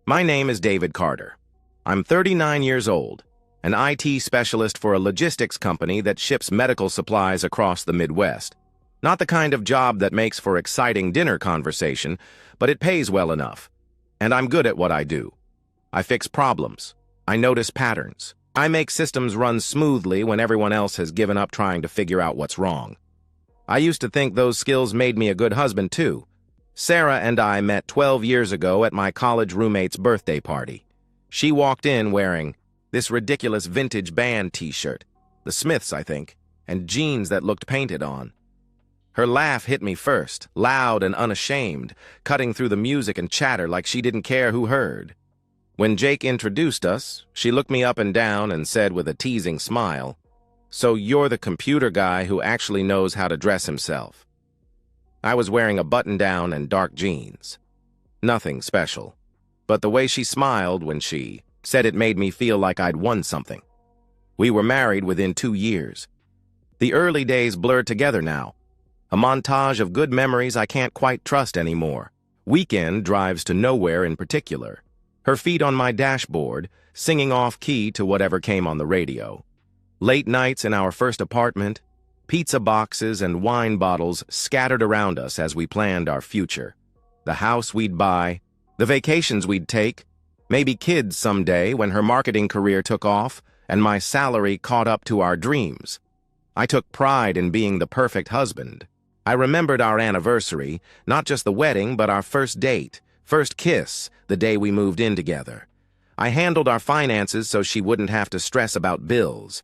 My name is David Carter. I'm 39 years old, an IT specialist for a logistics company that ships medical supplies across the Midwest. Not the kind of job that makes for exciting dinner conversation, but it pays well enough. And I'm good at what I do. I fix problems. I notice patterns. I make systems run smoothly when everyone else has given up trying to figure out what's wrong. I used to think those skills made me a good husband, too. Sarah and I met 12 years ago at my college roommate's birthday party. She walked in wearing this ridiculous vintage band t-shirt, the Smiths, I think, and jeans that looked painted on. Her laugh hit me first, loud and unashamed, cutting through the music and chatter like she didn't care who heard. When Jake introduced us, she looked me up and down and said with a teasing smile, "So you're the computer guy who actually knows how to dress himself." I was wearing a button-down and dark jeans. Nothing special. But the way she smiled when she said it made me feel like I'd won something. We were married within 2 years. The early days blurred together now. A montage of good memories I can't quite trust anymore. Weekend drives to nowhere in particular. Her feet on my dashboard, singing off-key to whatever came on the radio. Late nights in our first apartment, pizza boxes and wine bottles scattered around us as we planned our future. The house we'd buy, the vacations we'd take, maybe kids someday when her marketing career took off and my salary caught up to our dreams. I took pride in being the perfect husband. I remembered our anniversary, not just the wedding, but our first date, first kiss, the day we moved in together. I handled our finances so she wouldn't have to stress about bills.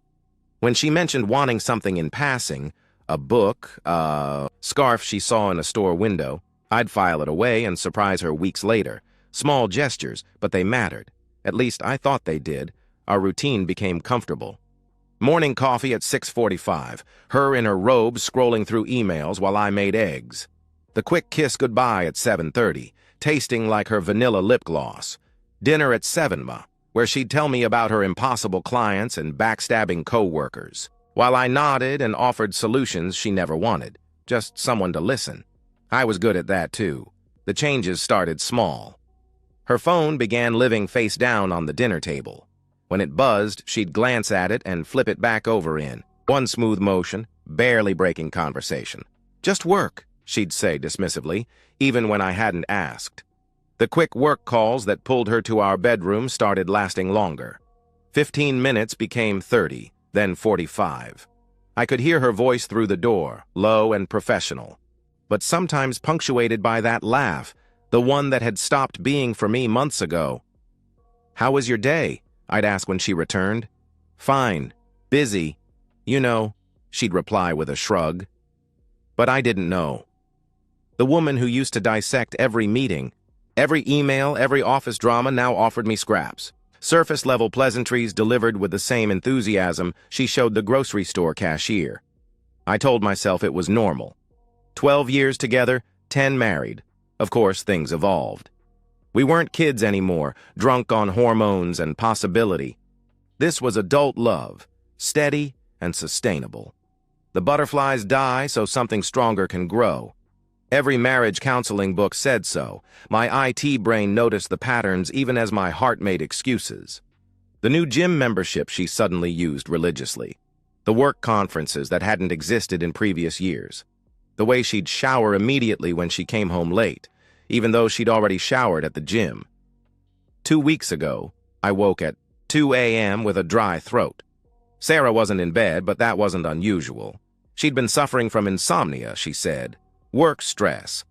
When she mentioned wanting something in passing, a book, a scarf she saw in a store window, I'd file it away and surprise her weeks later. Small gestures, but they mattered. At least I thought they did. Our routine became comfortable. Morning coffee at 6:45, her in her robe scrolling through emails while I made eggs. The quick kiss goodbye at 7:30, tasting like her vanilla lip gloss. Dinner at 7, where she'd tell me about her impossible clients and backstabbing co-workers, while I nodded and offered solutions she never wanted, just someone to listen. I was good at that, too. The changes started small. Her phone began living face down on the dinner table. When it buzzed, she'd glance at it and flip it back over in one smooth motion, barely breaking conversation. "Just work," she'd say dismissively, even when I hadn't asked. The quick work calls that pulled her to our bedroom started lasting longer. 15 minutes became 30, then 45. I could hear her voice through the door, low and professional, but sometimes punctuated by that laugh, the one that had stopped being for me months ago. "How was your day?" I'd ask when she returned. "Fine. Busy. You know," she'd reply with a shrug. But I didn't know. The woman who used to dissect every meeting, every email, every office drama now offered me scraps. Surface-level pleasantries delivered with the same enthusiasm she showed the grocery store cashier. I told myself it was normal. 12 years together, 10 married. Of course, things evolved. We weren't kids anymore, drunk on hormones and possibility. This was adult love, steady and sustainable. The butterflies die so something stronger can grow. Every marriage counseling book said so. My IT brain noticed the patterns even as my heart made excuses. The new gym membership she suddenly used religiously. The work conferences that hadn't existed in previous years. The way she'd shower immediately when she came home late, even though she'd already showered at the gym. 2 weeks ago, I woke at 2 a.m. with a dry throat. Sarah wasn't in bed, but that wasn't unusual. She'd been suffering from insomnia, she said. Work stress.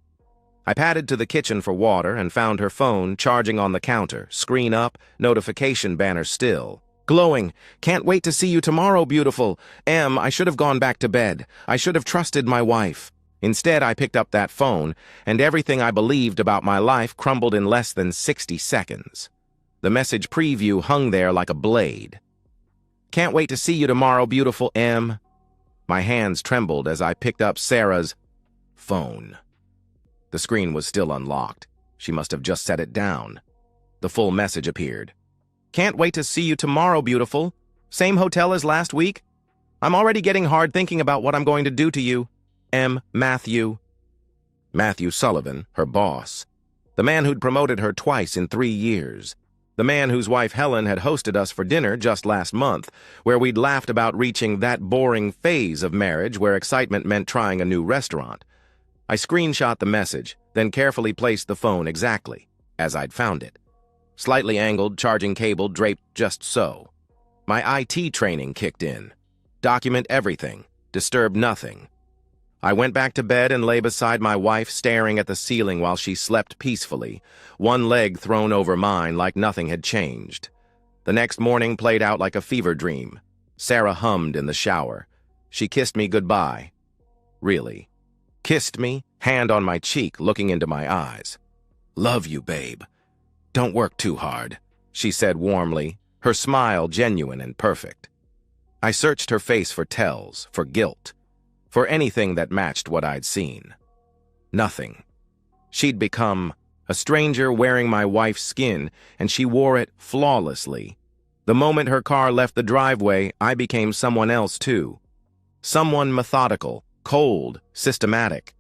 I padded to the kitchen for water and found her phone charging on the counter, screen up, notification banner still. Glowing, "Can't wait to see you tomorrow, beautiful. I should have gone back to bed. I should have trusted my wife." Instead, I picked up that phone, and everything I believed about my life crumbled in less than 60 seconds. The message preview hung there like a blade. "Can't wait to see you tomorrow, beautiful M." My hands trembled as I picked up Sarah's phone. The screen was still unlocked. She must have just set it down. The full message appeared. "Can't wait to see you tomorrow, beautiful. Same hotel as last week? I'm already getting hard thinking about what I'm going to do to you. M. Matthew." Matthew Sullivan, her boss. The The man who'd promoted her twice in 3 years. The man whose wife Helen had hosted us for dinner just last month, where we'd laughed about reaching that boring phase of marriage where excitement meant trying a new restaurant. I screenshot the message, then carefully placed the phone exactly as I'd found it. Slightly angled, charging cable draped just so. My IT training kicked in. Document everything, disturb nothing. I went back to bed and lay beside my wife, staring at the ceiling while she slept peacefully, one leg thrown over mine like nothing had changed. The next morning played out like a fever dream. Sarah hummed in the shower. She kissed me goodbye. Really. Kissed me, hand on my cheek, looking into my eyes. "Love you, babe. Don't work too hard," she said warmly, her smile genuine and perfect. I searched her face for tells, for guilt, for anything that matched what I'd seen. Nothing. She'd become a stranger wearing my wife's skin, and she wore it flawlessly. The moment her car left the driveway, I became someone else too. Someone methodical, cold, systematic.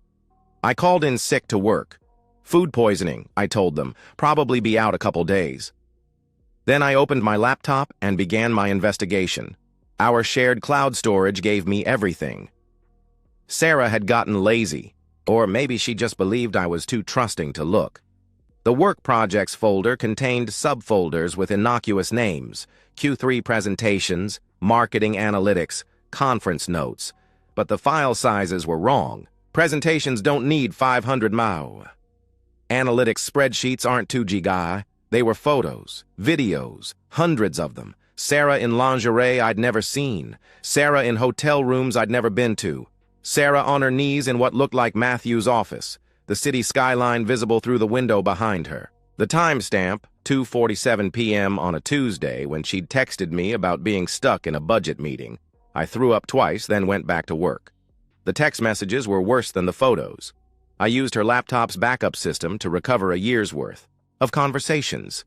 I called in sick to work. Food poisoning, I told them, probably be out a couple days. Then I opened my laptop and began my investigation. Our shared cloud storage gave me everything. Sarah had gotten lazy, or maybe she just believed I was too trusting to look. The Work Projects folder contained subfolders with innocuous names, Q3 presentations, marketing analytics, conference notes, but the file sizes were wrong. Presentations don't need 500 MB. Analytics spreadsheets aren't 2 GB. They were photos, videos, hundreds of them. Sarah in lingerie I'd never seen. Sarah in hotel rooms I'd never been to. Sarah on her knees in what looked like Matthew's office, the city skyline visible through the window behind her. The timestamp, 2:47 p.m. on a Tuesday, when she'd texted me about being stuck in a budget meeting. I threw up twice, then went back to work. The text messages were worse than the photos. I used her laptop's backup system to recover a year's worth of conversations.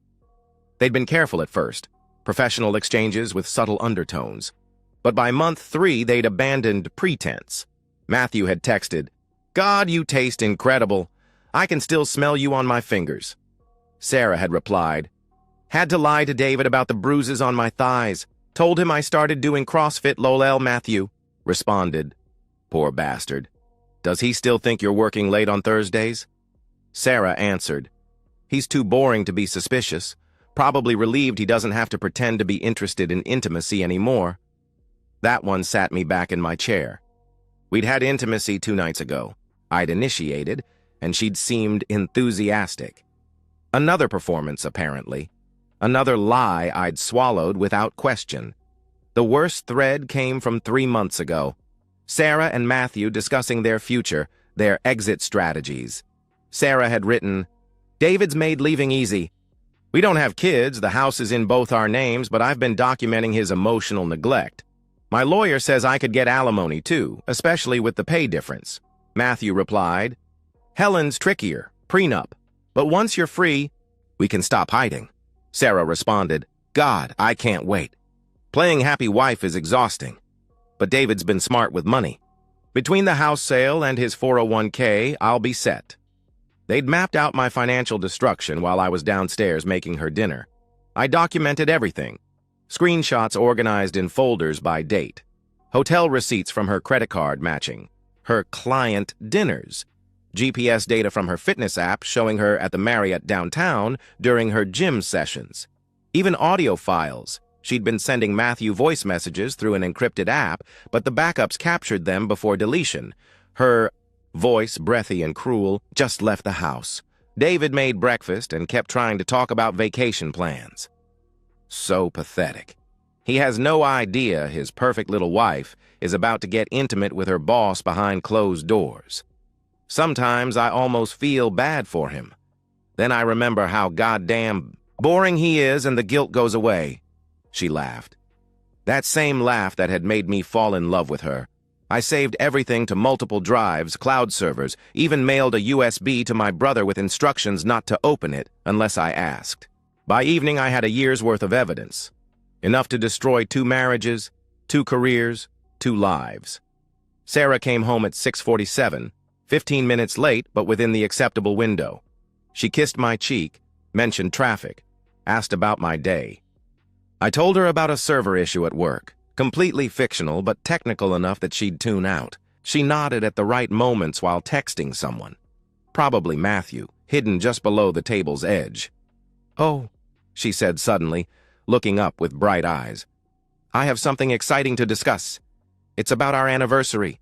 They'd been careful at first, professional exchanges with subtle undertones. But by month 3, they'd abandoned pretense. Matthew had texted, "God, you taste incredible. I can still smell you on my fingers." Sarah had replied, "Had to lie to David about the bruises on my thighs. Told him I started doing CrossFit lol Matthew." Responded, "Poor bastard. Does he still think you're working late on Thursdays?" Sarah answered, "He's too boring to be suspicious. Probably relieved he doesn't have to pretend to be interested in intimacy anymore." That one sat me back in my chair. We'd had intimacy 2 nights ago. I'd initiated, and she'd seemed enthusiastic. Another performance, apparently. Another lie I'd swallowed without question. The worst thread came from 3 months ago. Sarah and Matthew discussing their future, their exit strategies. Sarah had written, "David's made leaving easy. We don't have kids, the house is in both our names, but I've been documenting his emotional neglect. My lawyer says I could get alimony too, especially with the pay difference." Matthew replied, "Helen's trickier, prenup. But once you're free, we can stop hiding." Sarah responded, "God, I can't wait. Playing happy wife is exhausting. But David's been smart with money. Between the house sale and his 401k, I'll be set." They'd mapped out my financial destruction while I was downstairs making her dinner. I documented everything. Screenshots organized in folders by date. Hotel receipts from her credit card matching. Her client dinners. GPS data from her fitness app showing her at the Marriott downtown during her gym sessions. Even audio files. She'd been sending Matthew voice messages through an encrypted app, but the backups captured them before deletion. Her voice, breathy and cruel, just left the house. David made breakfast and kept trying to talk about vacation plans. So pathetic. He has no idea his perfect little wife is about to get intimate with her boss behind closed doors. Sometimes I almost feel bad for him. Then I remember how goddamn boring he is and the guilt goes away. She laughed. That same laugh that had made me fall in love with her. I saved everything to multiple drives, cloud servers, even mailed a USB to my brother with instructions not to open it unless I asked. By evening, I had a year's worth of evidence. Enough to destroy 2 marriages, 2 careers, 2 lives. Sarah came home at 6:47, 15 minutes late, but within the acceptable window. She kissed my cheek, mentioned traffic, asked about my day. I told her about a server issue at work, completely fictional but technical enough that she'd tune out. She nodded at the right moments while texting someone. Probably Matthew, hidden just below the table's edge. "Oh," she said suddenly, looking up with bright eyes. "I have something exciting to discuss. It's about our anniversary.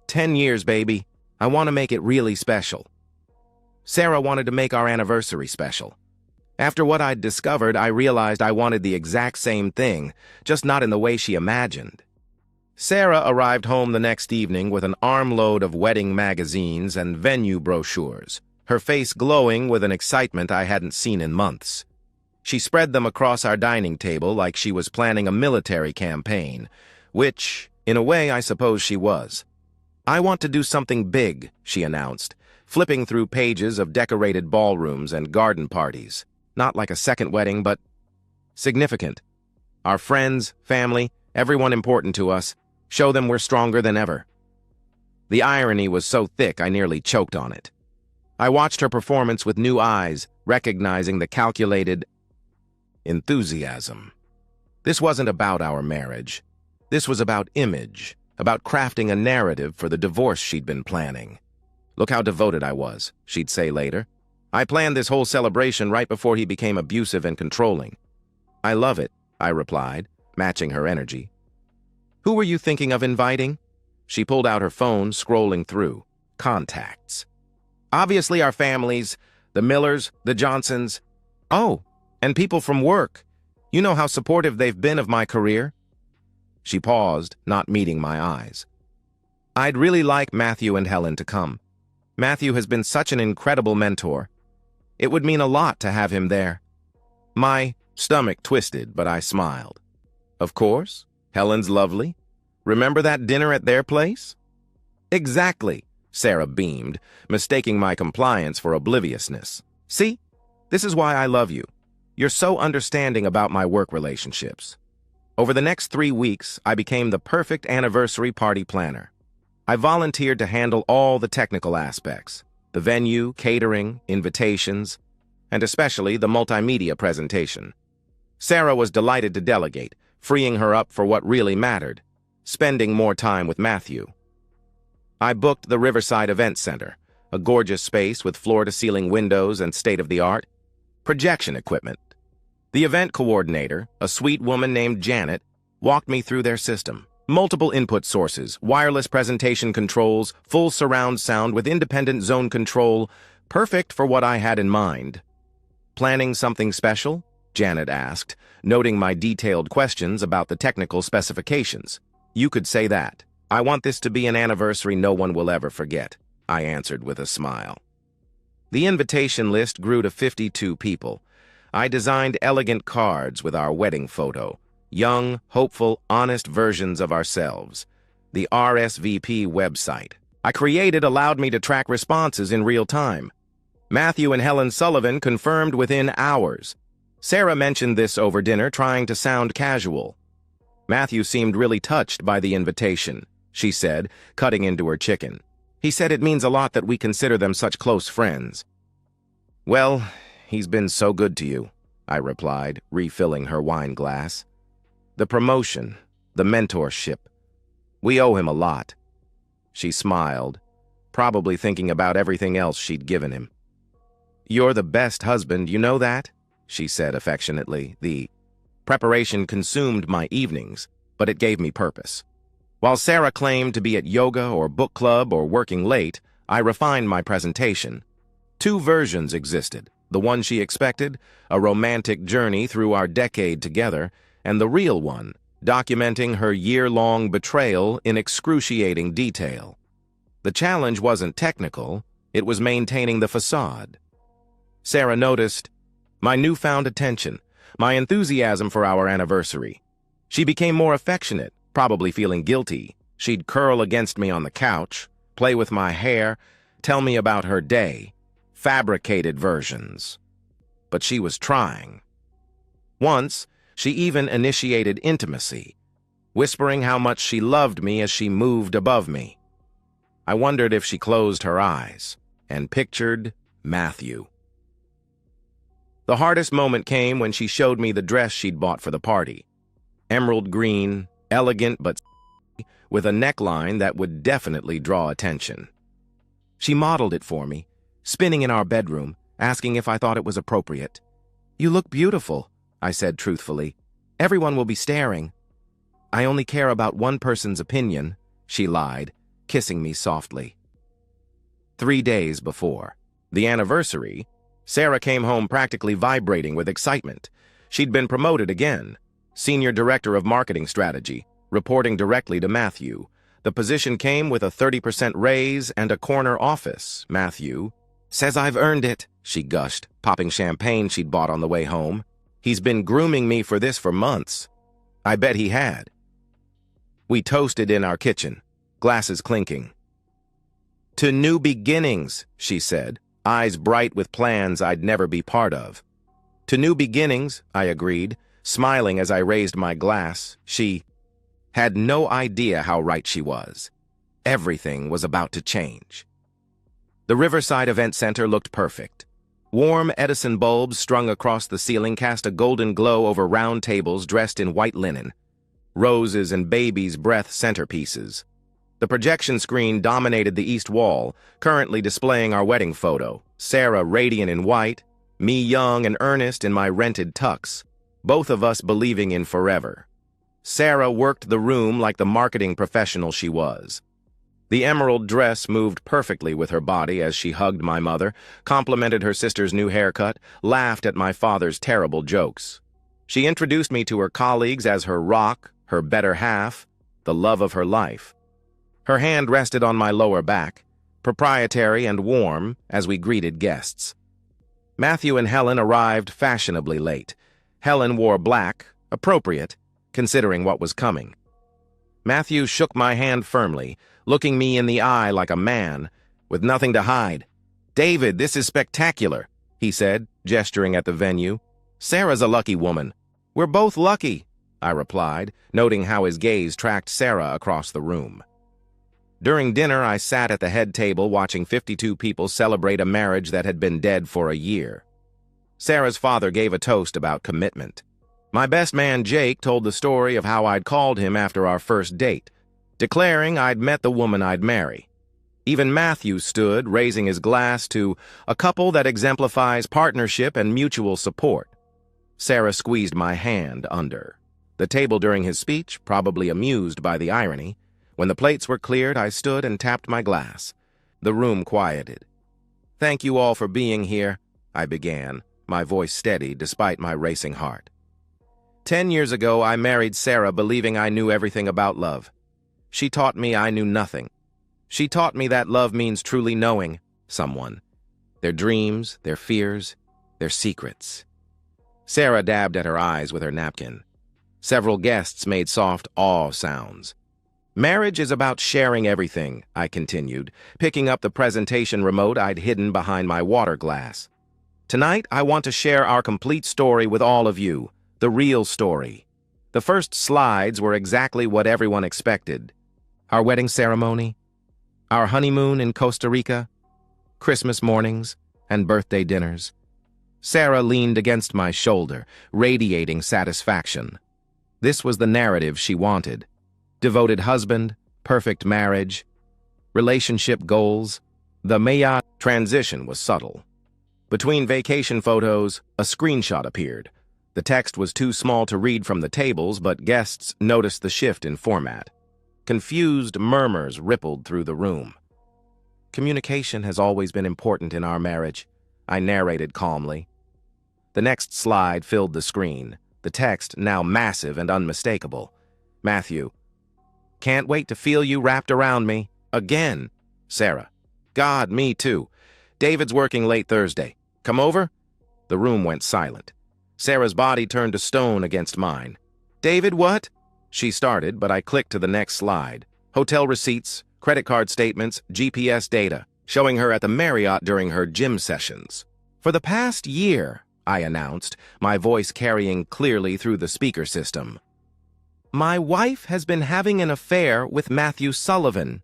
10 years, baby. I want to make it really special." Sarah wanted to make our anniversary special. After what I'd discovered, I realized I wanted the exact same thing, just not in the way she imagined. Sarah arrived home the next evening with an armload of wedding magazines and venue brochures, her face glowing with an excitement I hadn't seen in months. She spread them across our dining table like she was planning a military campaign, which, in a way, I suppose she was. "I want to do something big," she announced, flipping through pages of decorated ballrooms and garden parties. Not like a second wedding, but significant. Our friends, family, everyone important to us, show them we're stronger than ever. The irony was so thick I nearly choked on it. I watched her performance with new eyes, recognizing the calculated enthusiasm. This wasn't about our marriage. This was about image, about crafting a narrative for the divorce she'd been planning. "Look how devoted I was," she'd say later. "I planned this whole celebration right before he became abusive and controlling." "I love it," I replied, matching her energy. "Who were you thinking of inviting?" She pulled out her phone, scrolling through. Contacts. "Obviously our families, the Millers, the Johnsons. Oh, and people from work. You know how supportive they've been of my career." She paused, not meeting my eyes. "I'd really like Matthew and Helen to come. Matthew has been such an incredible mentor. It would mean a lot to have him there." My stomach twisted, but I smiled. "Of course. Helen's lovely. Remember that dinner at their place?" "Exactly," Sarah beamed, mistaking my compliance for obliviousness. "See? This is why I love you. You're so understanding about my work relationships." Over the next 3 weeks, I became the perfect anniversary party planner. I volunteered to handle all the technical aspects: the venue, catering, invitations, and especially the multimedia presentation. Sarah was delighted to delegate, freeing her up for what really mattered, spending more time with Matthew. I booked the Riverside Event Center, a gorgeous space with floor-to-ceiling windows and state-of-the-art projection equipment. The event coordinator, a sweet woman named Janet, walked me through their system. Multiple input sources, wireless presentation controls, full surround sound with independent zone control, perfect for what I had in mind. "Planning something special?" Janet asked, noting my detailed questions about the technical specifications. "You could say that. I want this to be an anniversary no one will ever forget," I answered with a smile. The invitation list grew to 52 people. I designed elegant cards with our wedding photo, young, hopeful, honest versions of ourselves. The RSVP website I created allowed me to track responses in real time. Matthew and Helen Sullivan confirmed within hours. Sarah mentioned this over dinner, trying to sound casual. "Matthew seemed really touched by the invitation," she said, cutting into her chicken. "He said it means a lot that we consider them such close friends." "Well, he's been so good to you," I replied, refilling her wine glass. "The promotion, the mentorship. We owe him a lot." She smiled, probably thinking about everything else she'd given him. "You're the best husband, you know that?" she said affectionately. The preparation consumed my evenings, but it gave me purpose. While Sarah claimed to be at yoga or book club or working late, I refined my presentation. 2 versions existed: the one she expected, a romantic journey through our decade together, and the real one, documenting her year-long betrayal in excruciating detail. The challenge wasn't technical, it was maintaining the facade. Sarah noticed my newfound attention, my enthusiasm for our anniversary. She became more affectionate, probably feeling guilty. She'd curl against me on the couch, play with my hair, tell me about her day. Fabricated versions. But she was trying. Once, she even initiated intimacy, whispering how much she loved me as she moved above me. I wondered if she closed her eyes and pictured Matthew. The hardest moment came when she showed me the dress she'd bought for the party. Emerald green, elegant but with a neckline that would definitely draw attention. She modeled it for me, spinning in our bedroom, asking if I thought it was appropriate. "You look beautiful," I said truthfully. "Everyone will be staring." "I only care about one person's opinion," she lied, kissing me softly. 3 days before the anniversary, Sarah came home practically vibrating with excitement. She'd been promoted again, Senior Director of Marketing Strategy, reporting directly to Matthew. The position came with a 30% raise and a corner office. "Matthew says I've earned it," she gushed, popping champagne she'd bought on the way home. "He's been grooming me for this for months." I bet he had. We toasted in our kitchen, glasses clinking. "To new beginnings," she said, eyes bright with plans I'd never be part of. "To new beginnings," I agreed, smiling as I raised my glass. She had no idea how right she was. Everything was about to change. The Riverside Event Center looked perfect. Warm Edison bulbs strung across the ceiling cast a golden glow over round tables dressed in white linen. Roses and baby's breath centerpieces. The projection screen dominated the east wall, currently displaying our wedding photo. Sarah radiant in white, me young and earnest in my rented tux, both of us believing in forever. Sarah worked the room like the marketing professional she was. The emerald dress moved perfectly with her body as she hugged my mother, complimented her sister's new haircut, laughed at my father's terrible jokes. She introduced me to her colleagues as her rock, her better half, the love of her life. Her hand rested on my lower back, proprietary and warm, as we greeted guests. Matthew and Helen arrived fashionably late. Helen wore black, appropriate, considering what was coming. Matthew shook my hand firmly, looking me in the eye like a man, with nothing to hide. "David, this is spectacular," he said, gesturing at the venue. "Sarah's a lucky woman." "We're both lucky," I replied, noting how his gaze tracked Sarah across the room. During dinner, I sat at the head table watching 52 people celebrate a marriage that had been dead for a year. Sarah's father gave a toast about commitment. My best man, Jake, told the story of how I'd called him after our first date, declaring I'd met the woman I'd marry. Even Matthew stood, raising his glass to a couple that exemplifies partnership and mutual support. Sarah squeezed my hand under the table during his speech, probably amused by the irony. When the plates were cleared, I stood and tapped my glass. The room quieted. "Thank you all for being here," I began, my voice steady despite my racing heart. 10 years ago, I married Sarah believing I knew everything about love. She taught me I knew nothing. She taught me that love means truly knowing someone, their dreams, their fears, their secrets. Sarah dabbed at her eyes with her napkin. Several guests made soft awe sounds. "Marriage is about sharing everything," I continued, picking up the presentation remote I'd hidden behind my water glass. "Tonight, I want to share our complete story with all of you. The real story." The first slides were exactly what everyone expected. Our wedding ceremony, our honeymoon in Costa Rica, Christmas mornings, and birthday dinners. Sarah leaned against my shoulder, radiating satisfaction. This was the narrative she wanted. Devoted husband, perfect marriage, relationship goals. The Maya transition was subtle. Between vacation photos, a screenshot appeared. The text was too small to read from the tables, but guests noticed the shift in format. Confused murmurs rippled through the room. "Communication has always been important in our marriage," I narrated calmly. The next slide filled the screen, the text now massive and unmistakable. Matthew: "Can't wait to feel you wrapped around me. Again." Sarah: "God, me too. David's working late Thursday. Come over?" The room went silent. Sarah's body turned to stone against mine. "David, what?" she started, but I clicked to the next slide. Hotel receipts, credit card statements, GPS data, showing her at the Marriott during her gym sessions. "For the past year," I announced, my voice carrying clearly through the speaker system, "my wife has been having an affair with Matthew Sullivan."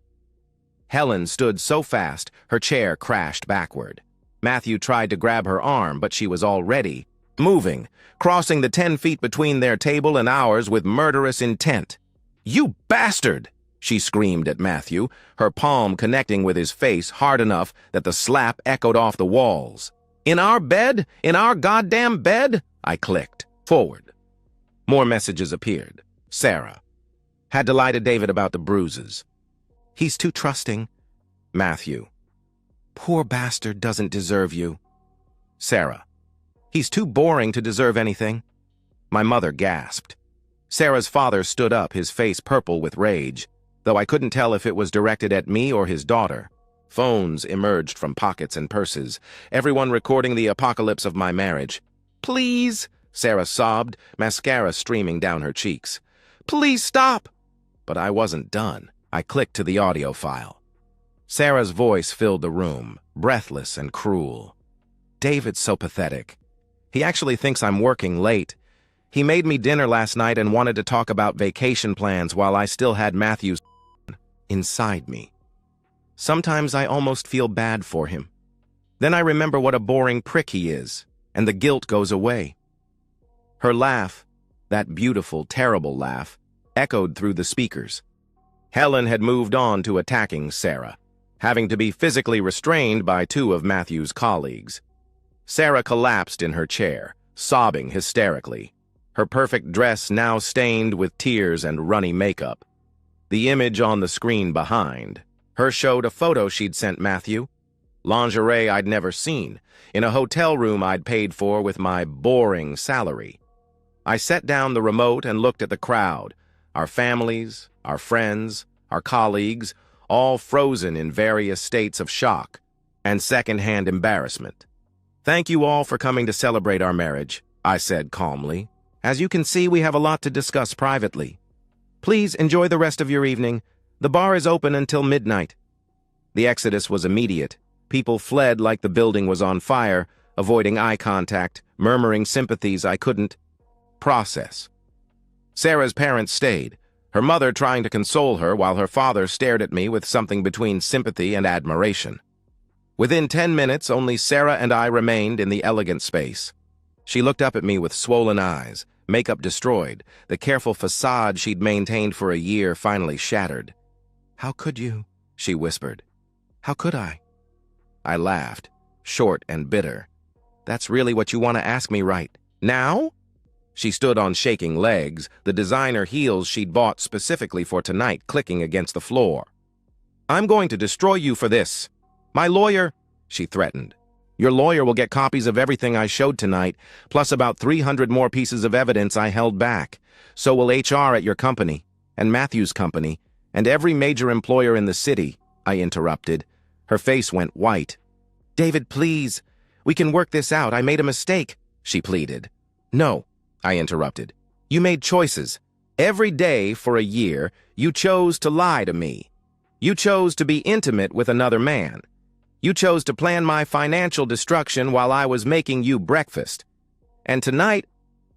Helen stood so fast, her chair crashed backward. Matthew tried to grab her arm, but she was already moving, crossing the 10 feet between their table and ours with murderous intent. "You bastard!" she screamed at Matthew, her palm connecting with his face hard enough that the slap echoed off the walls. "In our bed? In our goddamn bed?" I clicked. Forward. More messages appeared. Sarah. Had to lie to David about the bruises. "He's too trusting." Matthew. "Poor bastard doesn't deserve you." Sarah. "He's too boring to deserve anything." My mother gasped. Sarah's father stood up, his face purple with rage, though I couldn't tell if it was directed at me or his daughter. Phones emerged from pockets and purses, everyone recording the apocalypse of my marriage. "Please," Sarah sobbed, mascara streaming down her cheeks. "Please stop." But I wasn't done. I clicked to the audio file. Sarah's voice filled the room, breathless and cruel. "David's so pathetic. He actually thinks I'm working late. He made me dinner last night and wanted to talk about vacation plans while I still had Matthew's inside me. Sometimes I almost feel bad for him. Then I remember what a boring prick he is, and the guilt goes away." Her laugh, that beautiful, terrible laugh, echoed through the speakers. Helen had moved on to attacking Sarah, having to be physically restrained by two of Matthew's colleagues. Sarah collapsed in her chair, sobbing hysterically, her perfect dress now stained with tears and runny makeup. The image on the screen behind her showed a photo she'd sent Matthew. Lingerie I'd never seen, in a hotel room I'd paid for with my boring salary. I set down the remote and looked at the crowd, our families, our friends, our colleagues, all frozen in various states of shock and second-hand embarrassment. "Thank you all for coming to celebrate our marriage," I said calmly. "As you can see, we have a lot to discuss privately. Please enjoy the rest of your evening. The bar is open until midnight." The exodus was immediate. People fled like the building was on fire, avoiding eye contact, murmuring sympathies I couldn't process. Sarah's parents stayed, her mother trying to console her while her father stared at me with something between sympathy and admiration. Within 10 minutes, only Sarah and I remained in the elegant space. She looked up at me with swollen eyes, makeup destroyed, the careful facade she'd maintained for a year finally shattered. "How could you?" she whispered. "How could I?" I laughed, short and bitter. "That's really what you want to ask me right now?" She stood on shaking legs, the designer heels she'd bought specifically for tonight clicking against the floor. "I'm going to destroy you for this. My lawyer," she threatened. "Your lawyer will get copies of everything I showed tonight, plus about 300 more pieces of evidence I held back. So will HR at your company, and Matthew's company, and every major employer in the city," I interrupted. Her face went white. "David, please. We can work this out. I made a mistake," she pleaded. "No," I interrupted. "You made choices. Every day for a year, you chose to lie to me. You chose to be intimate with another man. You chose to plan my financial destruction while I was making you breakfast. And tonight,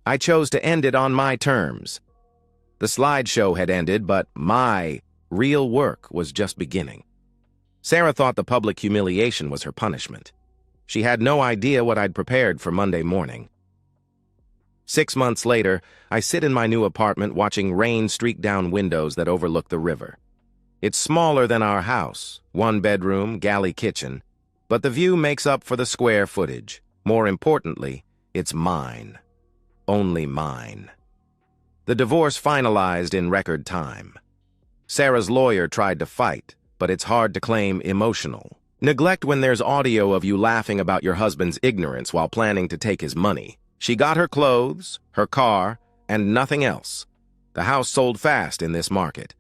I chose to end it on my terms." The slideshow had ended, but my real work was just beginning. Sarah thought the public humiliation was her punishment. She had no idea what I'd prepared for Monday morning. 6 months later, I sit in my new apartment watching rain streak down windows that overlook the river. It's smaller than our house, 1 bedroom, galley kitchen, but the view makes up for the square footage. More importantly, it's mine. Only mine. The divorce finalized in record time. Sarah's lawyer tried to fight, but it's hard to claim emotional neglect when there's audio of you laughing about your husband's ignorance while planning to take his money. She got her clothes, her car, and nothing else. The house sold fast in this market.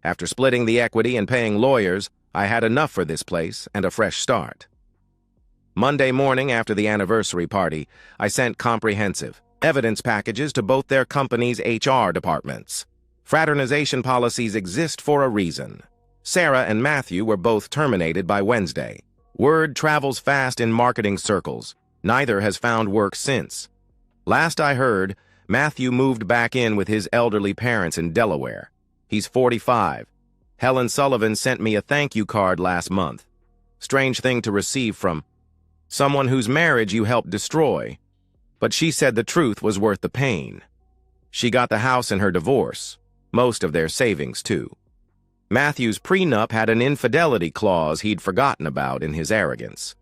After splitting the equity and paying lawyers, I had enough for this place and a fresh start. Monday morning after the anniversary party, I sent comprehensive evidence packages to both their company's HR departments. Fraternization policies exist for a reason. Sarah and Matthew were both terminated by Wednesday. Word travels fast in marketing circles. Neither has found work since. Last I heard, Matthew moved back in with his elderly parents in Delaware. He's 45. Helen Sullivan sent me a thank you card last month. Strange thing to receive from someone whose marriage you helped destroy. But she said the truth was worth the pain. She got the house in her divorce, most of their savings too. Matthew's prenup had an infidelity clause he'd forgotten about in his arrogance.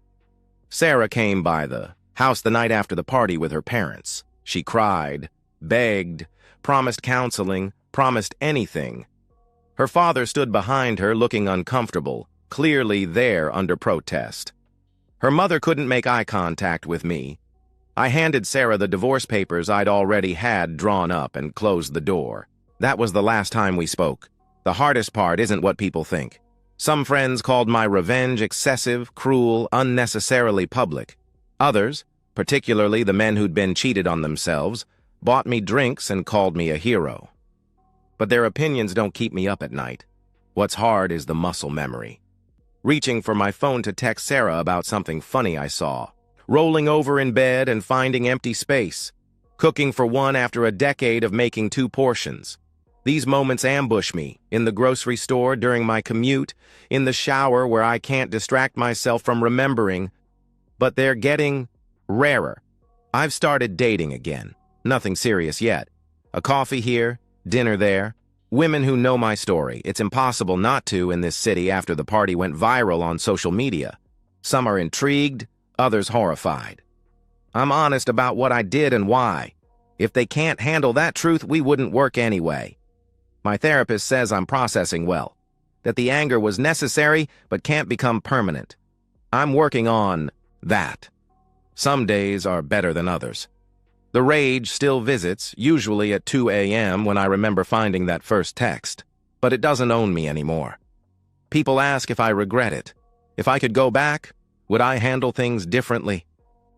Sarah came by the house the night after the party with her parents. She cried, begged, promised counseling, promised anything. Her father stood behind her looking uncomfortable, clearly there under protest. Her mother couldn't make eye contact with me. I handed Sarah the divorce papers I'd already had drawn up and closed the door. That was the last time we spoke. The hardest part isn't what people think. Some friends called my revenge excessive, cruel, unnecessarily public. Others, particularly the men who'd been cheated on themselves, bought me drinks and called me a hero. But their opinions don't keep me up at night. What's hard is the muscle memory. Reaching for my phone to text Sarah about something funny I saw. Rolling over in bed and finding empty space. Cooking for one after a decade of making 2 portions. These moments ambush me, in the grocery store, during my commute, in the shower where I can't distract myself from remembering. But they're getting rarer. I've started dating again. Nothing serious yet. A coffee here, dinner there. Women who know my story. It's impossible not to in this city after the party went viral on social media. Some are intrigued, others horrified. I'm honest about what I did and why. If they can't handle that truth, we wouldn't work anyway. My therapist says I'm processing well, that the anger was necessary but can't become permanent. I'm working on that. Some days are better than others. The rage still visits, usually at 2 a.m. when I remember finding that first text, but it doesn't own me anymore. People ask if I regret it. If I could go back, would I handle things differently?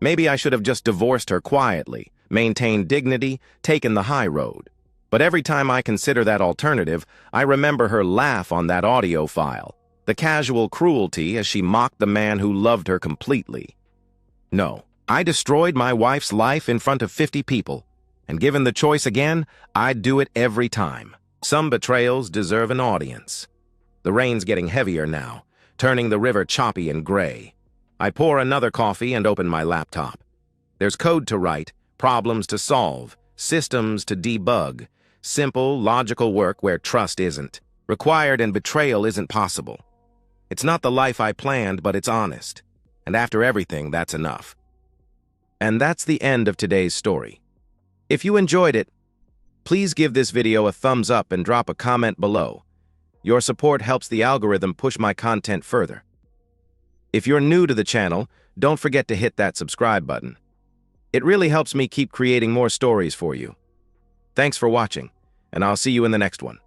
Maybe I should have just divorced her quietly, maintained dignity, taken the high road. But every time I consider that alternative, I remember her laugh on that audio file, the casual cruelty as she mocked the man who loved her completely. No, I destroyed my wife's life in front of 50 people, and given the choice again, I'd do it every time. Some betrayals deserve an audience. The rain's getting heavier now, turning the river choppy and gray. I pour another coffee and open my laptop. There's code to write, problems to solve, systems to debug, simple, logical work where trust isn't required and betrayal isn't possible. It's not the life I planned, but it's honest. And after everything, that's enough. And that's the end of today's story. If you enjoyed it, please give this video a thumbs up and drop a comment below. Your support helps the algorithm push my content further. If you're new to the channel, don't forget to hit that subscribe button. It really helps me keep creating more stories for you. Thanks for watching, and I'll see you in the next one.